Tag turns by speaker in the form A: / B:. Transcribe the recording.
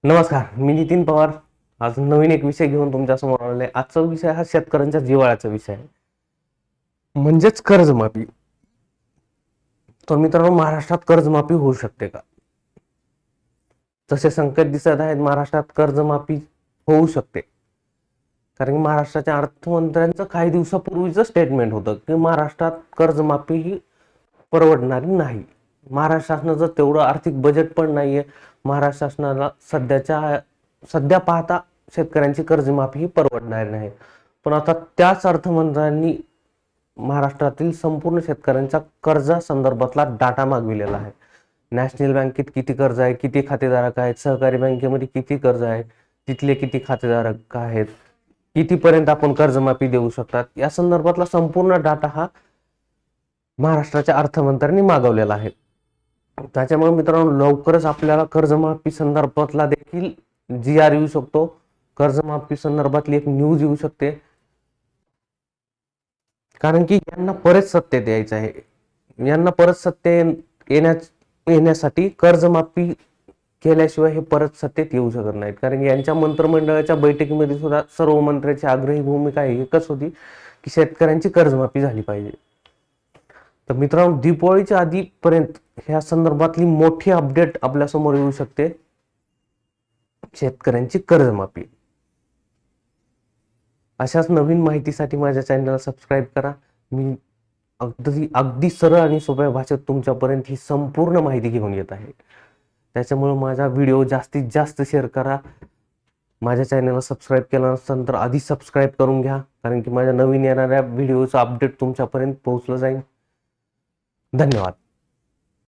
A: नमस्कार, मी नितीन पवार. आज नवीन एक विषय घेऊन तुमच्या समोर आलेला. आजचा विषय हा शेतकऱ्यांच्या जिव्हाळ्याचा विषय आहे, म्हणजेच कर्जमाफी. तर मित्रांनो, महाराष्ट्रात कर्जमाफी होऊ शकते का? तसे संकेत दिसत आहेत महाराष्ट्रात कर्जमाफी होऊ शकते. कारण की महाराष्ट्राच्या अर्थमंत्र्यांचं काही दिवसापूर्वीचं स्टेटमेंट होतं की महाराष्ट्रात कर्जमाफी ही परवडणारी नाही. महाराष्ट्र शासनाचं तेवढं आर्थिक बजेट पण नाहीये. महाराष्ट्र शासनाला सध्या पाहता शेतकऱ्यांची कर्जमाफी ही परवडणार नाही. पण आता त्याच अर्थमंत्र्यांनी महाराष्ट्रातील संपूर्ण शेतकऱ्यांच्या कर्जा संदर्भातला डाटा मागविलेला आहे. नॅशनल बँकेत किती कर्ज आहे, किती खातेधारक आहेत, सहकारी बँकेमध्ये किती कर्ज आहे, तिथले किती खातेधारक आहेत, कितीपर्यंत आपण कर्जमाफी देऊ शकतात, या संदर्भातला संपूर्ण डाटा हा महाराष्ट्राच्या अर्थमंत्र्यांनी मागवलेला आहे. त्याच्यामुळे मित्रांनो, लवकरच आपल्याला कर्जमाफी संदर्भातला देखील GR येऊ शकतो. कर्जमाफी संदर्भातली एक न्यूज येऊ शकते. कारण की यांना परत सत्तेत यायचं आहे. यांना परत येण्यासाठी कर्जमाफी केल्याशिवाय हे परत सत्तेत येऊ शकत नाहीत. कारण की यांच्या मंत्रिमंडळाच्या बैठकीमध्ये सुद्धा सर्व मंत्र्यांची आग्रही भूमिका एकच होती की शेतकऱ्यांची कर्जमाफी झाली पाहिजे. तर मित्रांनो, दीपावलीच्या आधीपर्यंत ह्या संदर्भातली मोठी अपडेट आपल्या समोर येऊ शकते. शेतकऱ्यांची कर्जमाफी. अशाच नवीन माहितीसाठी माझ्या चॅनलला सबस्क्राईब करा. मी अगदी सरळ आणि सोप्या भाषेत तुमच्यापर्यंत ही संपूर्ण माहिती घेऊन येत आहे. त्याच्यामुळे माझा व्हिडिओ जास्तीत जास्त शेअर करा. माझ्या चॅनलला सबस्क्राईब केलं नसेल तर आधी सबस्क्राईब करून घ्या, कारण की माझ्या नवीन येणाऱ्या व्हिडिओचं अपडेट तुमच्यापर्यंत पोहोचलं जाईल. धन्यवाद.